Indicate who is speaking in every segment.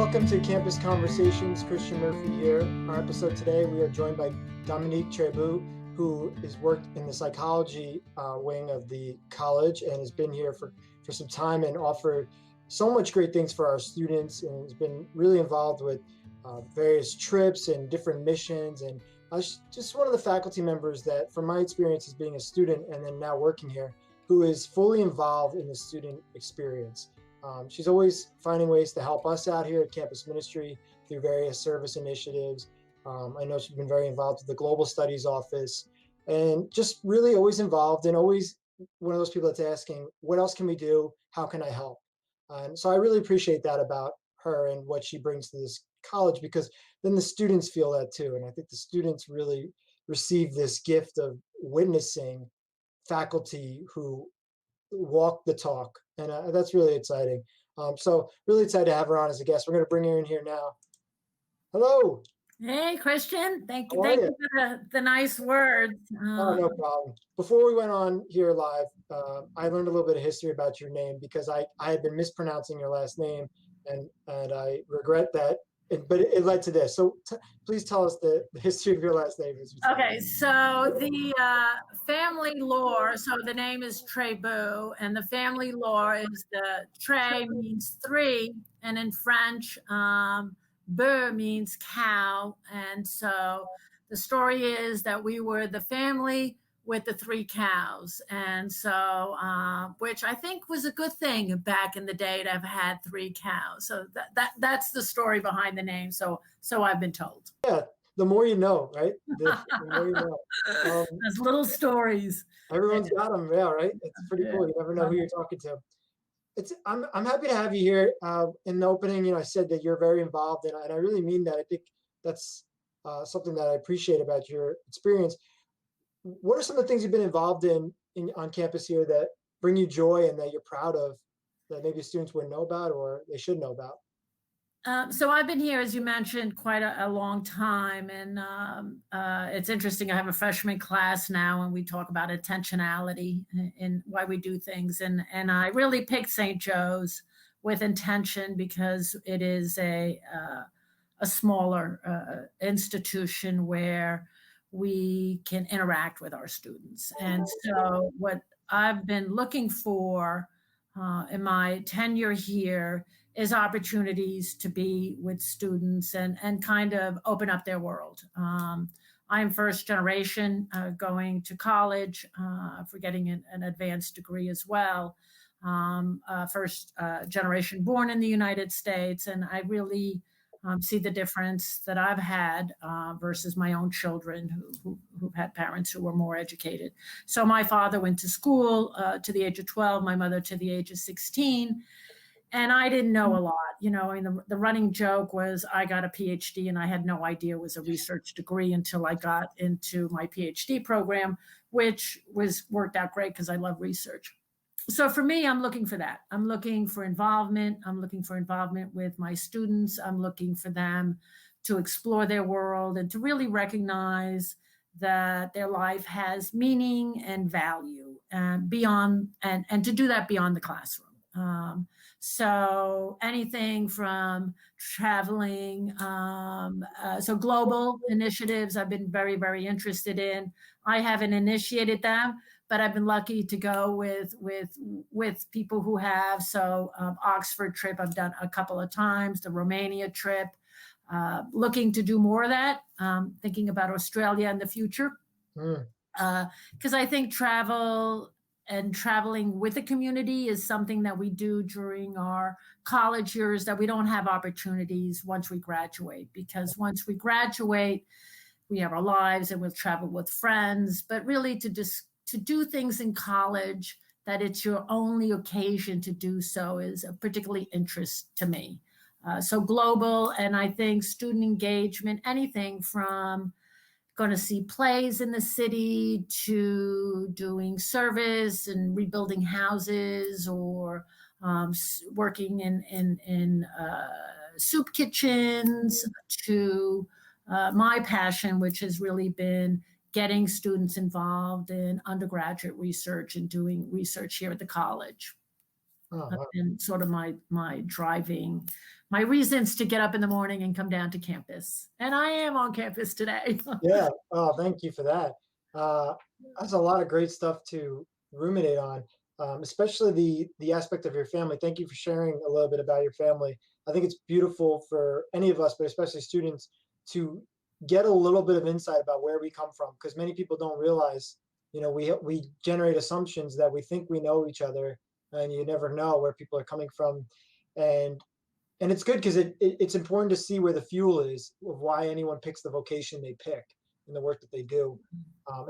Speaker 1: welcome to Campus Conversations. Christian Murphy here. Our episode today, we are joined by Dominique Treboux, who has worked in the psychology wing of the college and has been here for some time and offered so much great things for our students, and has been really involved with various trips and different missions. And just one of the faculty members that, from my experience as being a student and then now working here, who is fully involved in the student experience. She's always finding ways to help us out here at Campus Ministry through various service initiatives. I know she's been very involved with the Global Studies Office, and just really always involved, and always one of those people that's asking, what else can we do? How can I help? And so I really appreciate that about her and what she brings to this college, because then the students feel that too. And I think the students really receive this gift of witnessing faculty who walk the talk, and that's really exciting. So really excited to have her on as a guest. We're going to bring her in here now. Hello.
Speaker 2: Hey, Christian. Thank you.
Speaker 1: How are
Speaker 2: Thank
Speaker 1: you?
Speaker 2: you for the nice words.
Speaker 1: Oh, no problem. Before we went on here live, I learned a little bit of history about your name, because I had been mispronouncing your last name, and I regret that. But it led to this. So please tell us the history of your last name.
Speaker 2: Okay, so the family lore, so the name is Treboux, and the family lore is the Tre means three, and in French, Beu means cow. And so the story is that we were the family with the three cows. And so, which I think was a good thing back in the day to have had three cows. So that's the story behind the name. So I've been told.
Speaker 1: Yeah, the more you know, right? The more you know.
Speaker 2: There's little stories.
Speaker 1: Everyone's got them, yeah, right? It's pretty cool. You never know who you're talking to. I'm happy to have you here. In the opening, I said that you're very involved, and I really mean that. I think that's something that I appreciate about your experience. What are some of the things you've been involved in on campus here that bring you joy and that you're proud of, that maybe students wouldn't know about or they should know about?
Speaker 2: So I've been here, as you mentioned, quite a long time, and it's interesting. I have a freshman class now, and we talk about intentionality and why we do things. And I really picked St. Joe's with intention, because it is a smaller institution where we can interact with our students. And so what I've been looking for in my tenure here is opportunities to be with students and kind of open up their world. I'm first generation going to college for getting an advanced degree as well. First generation born in the United States, and I really see the difference that I've had versus my own children who've had parents who were more educated. So my father went to school to the age of 12, my mother to the age of 16. And I didn't know a lot. The running joke was I got a PhD, and I had no idea it was a research degree until I got into my PhD program, which worked out great because I love research. So for me, I'm looking for that. I'm looking for involvement. I'm looking for involvement with my students. I'm looking for them to explore their world and to really recognize that their life has meaning and value and beyond, and to do that beyond the classroom. So anything from traveling, so global initiatives I've been very, very interested in. I haven't initiated them, but I've been lucky to go with people who have. So Oxford trip I've done a couple of times, the Romania trip, looking to do more of that, thinking about Australia in the future. Because I think traveling with the community is something that we do during our college years that we don't have opportunities once we graduate, because once we graduate, we have our lives and we'll travel with friends, but really to do things in college that it's your only occasion to do so is of particularly interest to me. So global, and I think student engagement, anything from going to see plays in the city to doing service and rebuilding houses, or working in soup kitchens, to my passion, which has really been getting students involved in undergraduate research and doing research here at the college.
Speaker 1: Oh,
Speaker 2: have
Speaker 1: wow.
Speaker 2: been sort of my driving, my reasons to get up in the morning and come down to campus. And I am on campus today.
Speaker 1: Yeah. Oh, thank you for that. Uh, that's a lot of great stuff to ruminate on, especially the aspect of your family. Thank you for sharing a little bit about your family. I think it's beautiful for any of us, but especially students, to get a little bit of insight about where we come from, because many people don't realize, we generate assumptions that we think we know each other, and you never know where people are coming from, and it's good because it's important to see where the fuel is of why anyone picks the vocation they pick and the work that they do.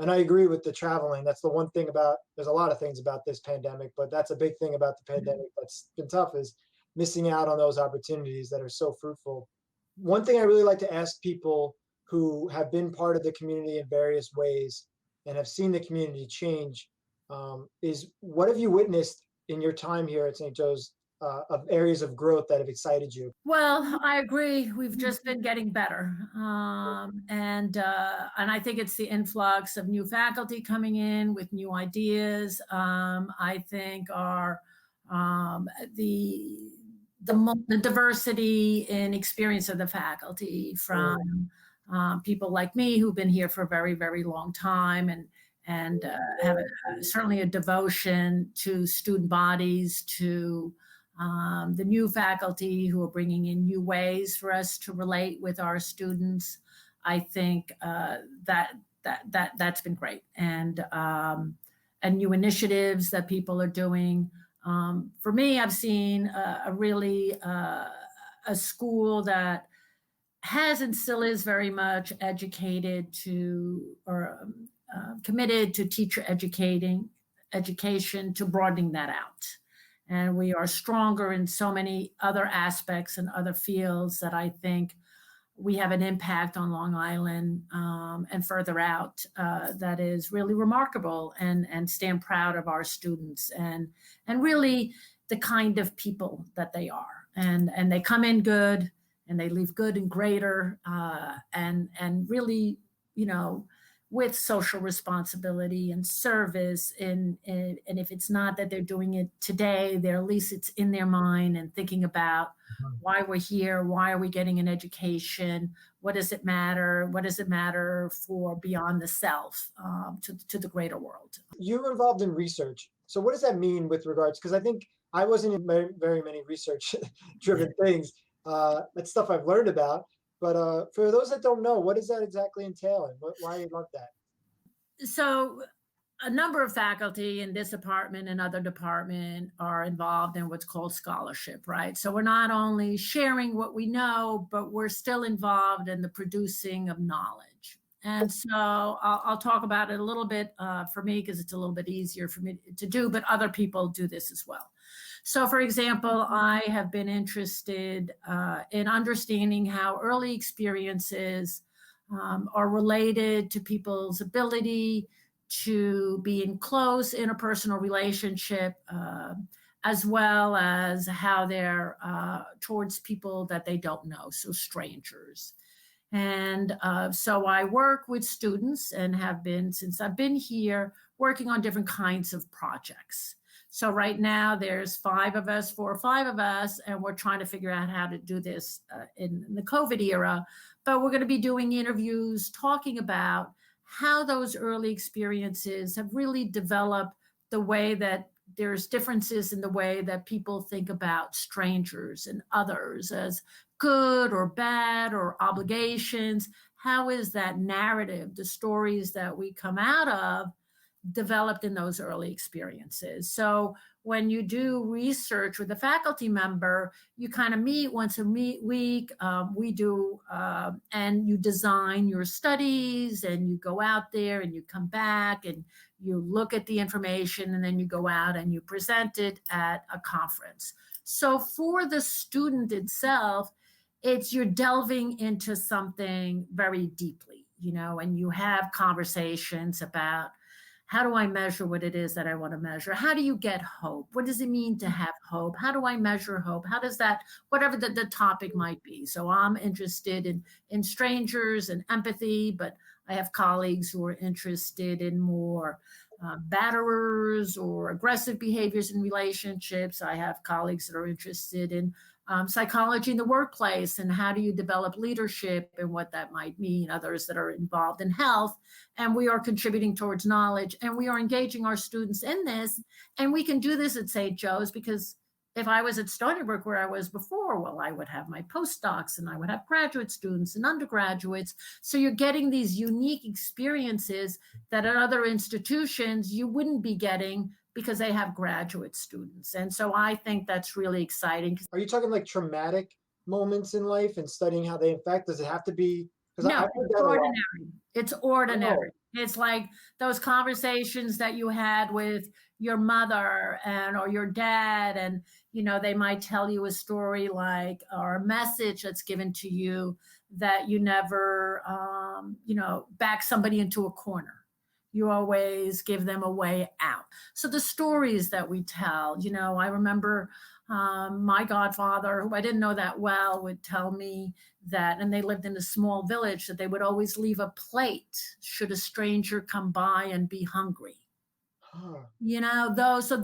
Speaker 1: And I agree with the traveling. That's the one thing about, there's a lot of things about this pandemic, but that's a big thing about the pandemic that's been tough, is missing out on those opportunities that are so fruitful. One thing I really like to ask people who have been part of the community in various ways and have seen the community change, is what have you witnessed in your time here at St. Joe's, of areas of growth that have excited you?
Speaker 2: Well, I agree. We've just been getting better, and I think it's the influx of new faculty coming in with new ideas. I think our the diversity in experience of the faculty
Speaker 1: Mm,
Speaker 2: from people like me who've been here for a very, very long time and have certainly a devotion to student bodies, to the new faculty who are bringing in new ways for us to relate with our students. I think that's been great, and new initiatives that people are doing. For me, I've seen a really a school that has and still is very much educated to or committed to teacher education, to broadening that out. And we are stronger in so many other aspects and other fields that I think we have an impact on Long Island and further out that is really remarkable, and stand proud of our students and really the kind of people that they are. And they come in good and they leave good and greater, and really, you know, with social responsibility and service. And if it's not that they're doing it today, they're at least it's in their mind and thinking about why we're here, why are we getting an education, what does it matter, what does it matter for beyond the self, to the greater world.
Speaker 1: you were involved in research. So what does that mean with regards? Because I think I wasn't in very many research driven things. That's stuff I've learned about. But for those that don't know, what does that exactly entail, and why you love that?
Speaker 2: So a number of faculty in this department and other department are involved in what's called scholarship, right? So we're not only sharing what we know, but we're still involved in the producing of knowledge. And so I'll talk about it a little bit for me because it's a little bit easier for me to do, but other people do this as well. So, for example, I have been interested in understanding how early experiences are related to people's ability to be in close interpersonal relationship, as well as how they're towards people that they don't know, so strangers. And so I work with students and have been, since I've been here, working on different kinds of projects. So right now there's 4 or 5 of us, and we're trying to figure out how to do this in the COVID era. But we're going to be doing interviews talking about how those early experiences have really developed the way that there's differences in the way that people think about strangers and others as good or bad or obligations. How is that narrative, the stories that we come out of, developed in those early experiences? So when you do research with a faculty member, you kind of meet once a week. We do, and you design your studies, and you go out there and you come back and you look at the information, and then you go out and you present it at a conference. So for the student itself, it's you're delving into something very deeply, you know, and you have conversations about how do I measure what it is that I want to measure? How do you get hope? What does it mean to have hope? How do I measure hope? How does that, whatever the topic might be. So I'm interested in strangers and empathy, but I have colleagues who are interested in more batterers or aggressive behaviors in relationships. I have colleagues that are interested in psychology in the workplace and how do you develop leadership and what that might mean, others that are involved in health. And we are contributing towards knowledge and we are engaging our students in this. And we can do this at St. Joe's because if I was at Stony Brook where I was before, well, I would have my postdocs and I would have graduate students and undergraduates. So you're getting these unique experiences that at other institutions you wouldn't be getting because they have graduate students. And so I think that's really exciting.
Speaker 1: Are you talking like traumatic moments in life and studying how they affect? Does it have to be? Because
Speaker 2: No,
Speaker 1: I've heard
Speaker 2: it's
Speaker 1: that a lot.
Speaker 2: ordinary. It's ordinary. It's like those conversations that you had with your mother and or your dad, and they might tell you a story like or a message that's given to you that you never back somebody into a corner. You always give them a way out. So the stories that we tell, I remember my godfather, who I didn't know that well, would tell me that, and they lived in a small village, that they would always leave a plate should a stranger come by and be hungry.
Speaker 1: Huh.
Speaker 2: Those are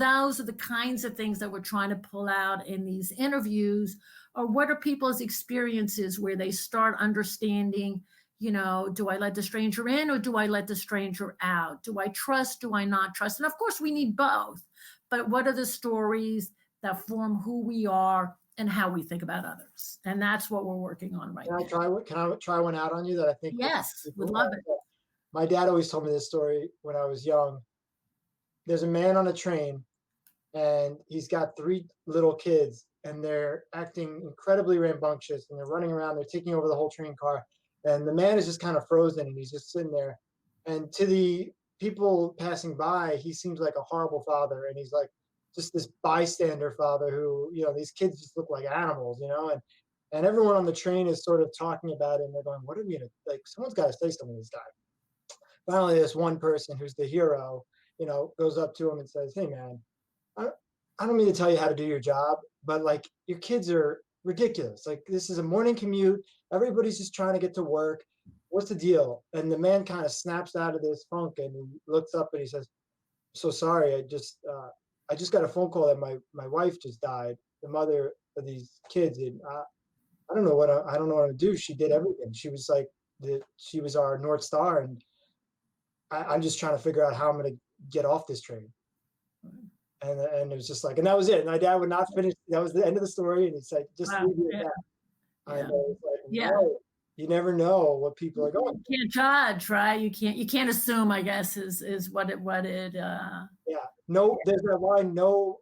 Speaker 2: the kinds of things that we're trying to pull out in these interviews, or what are people's experiences where they start understanding, do I let the stranger in or do I let the stranger out? Do I trust? Do I not trust? And of course we need both, but what are the stories that form who we are and how we think about others? And that's what we're working on right now.
Speaker 1: Can I try one out on you that I think?
Speaker 2: Yes, would love it.
Speaker 1: My dad always told me this story when I was young. There's a man on a train and he's got 3 little kids and they're acting incredibly rambunctious and they're running around, they're taking over the whole train car. And the man is just kind of frozen and he's just sitting there. And to the people passing by, he seems like a horrible father. And he's like just this bystander father who, these kids just look like animals, and everyone on the train is sort of talking about it. And they're going, what are we gonna, like, someone's got to say something to this guy. Finally, this one person who's the hero, goes up to him and says, hey man, I don't mean to tell you how to do your job, but like your kids are ridiculous. Like this is a morning commute. Everybody's just trying to get to work. What's the deal? And the man kind of snaps out of this funk and he looks up and he says, so sorry. I just got a phone call that my wife just died, the mother of these kids. And I don't know what to do. She did everything. She was like, she was our North Star. And I'm just trying to figure out how I'm going to get off this train. And it was just like, and that was it. And my dad would not finish. That was the end of the story. And he said, just leave it at that. I know. It's like, no, you never know what people are going.
Speaker 2: You can't judge, right? You can't assume, I guess, is what it.
Speaker 1: Yeah. No, there's that line. No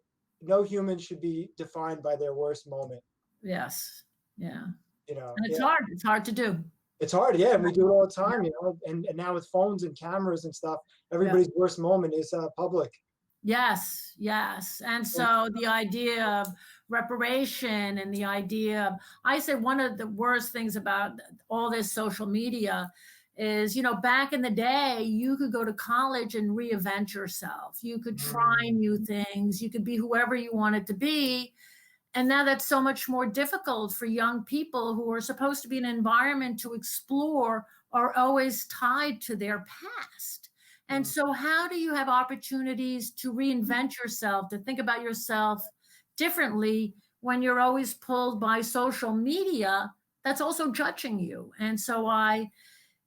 Speaker 1: human should be defined by their worst moment.
Speaker 2: Yes. Yeah.
Speaker 1: And
Speaker 2: it's hard. It's hard to do.
Speaker 1: It's hard, yeah, and we do it all the time, and now with phones and cameras and stuff, everybody's worst moment is public.
Speaker 2: Yes. And so the idea of reparation and the idea of, I say one of the worst things about all this social media is, back in the day, you could go to college and reinvent yourself. You could try new things. You could be whoever you wanted to be. And now that's so much more difficult for young people who are supposed to be in an environment to explore, are always tied to their past. And so how do you have opportunities to reinvent yourself, to think about yourself differently when you're always pulled by social media that's also judging you? And so I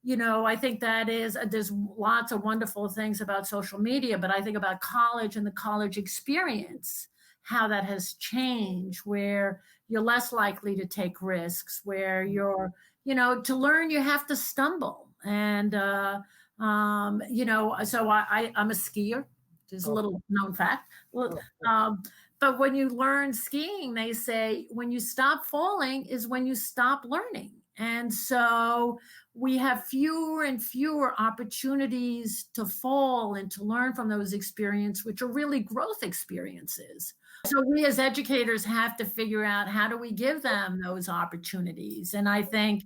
Speaker 2: think there's lots of wonderful things about social media, but I think about college and the college experience, how that has changed, where you're less likely to take risks, where you're, to learn, you have to stumble. And, so I'm a skier. There's a little known fact. But when you learn skiing, they say when you stop falling is when you stop learning. And so we have fewer and fewer opportunities to fall and to learn from those experiences, which are really growth experiences. So we as educators have to figure out how do we give them those opportunities. And I think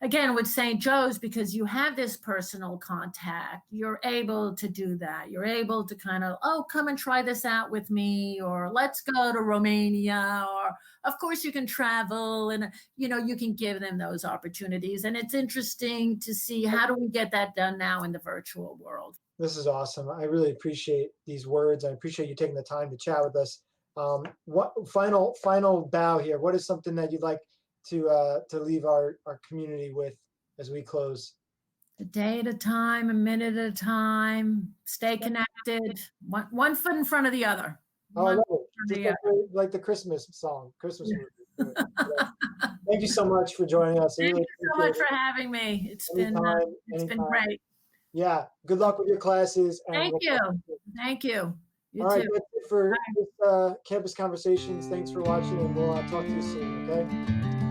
Speaker 2: again, with St. Joe's, because you have this personal contact, you're able to do that. You're able to kind of, oh, come and try this out with me, or let's go to Romania, or of course you can travel, and you can give them those opportunities. And it's interesting to see, how do we get that done now in the virtual world?
Speaker 1: This is awesome. I really appreciate these words. I appreciate you taking the time to chat with us. What final bow here? What is something that you'd like to leave our community with as we close?
Speaker 2: A day at a time, a minute at a time. Stay connected. One foot in front of the other.
Speaker 1: Oh, I
Speaker 2: One
Speaker 1: love
Speaker 2: foot
Speaker 1: it.
Speaker 2: in front of
Speaker 1: Just
Speaker 2: the other.
Speaker 1: like the Christmas song, Christmas movie. Thank you so much for joining us. I
Speaker 2: Thank
Speaker 1: really
Speaker 2: you so
Speaker 1: appreciate
Speaker 2: much
Speaker 1: it.
Speaker 2: for having me. It's been
Speaker 1: Anytime,
Speaker 2: it's been
Speaker 1: anytime.
Speaker 2: great.
Speaker 1: Yeah. Good luck with your classes, and
Speaker 2: Thank
Speaker 1: we'll
Speaker 2: you.
Speaker 1: talk soon.
Speaker 2: Thank you. You
Speaker 1: All right,
Speaker 2: too.
Speaker 1: that's it for this Campus Conversations. Thanks for watching, and we'll talk to you soon. Okay.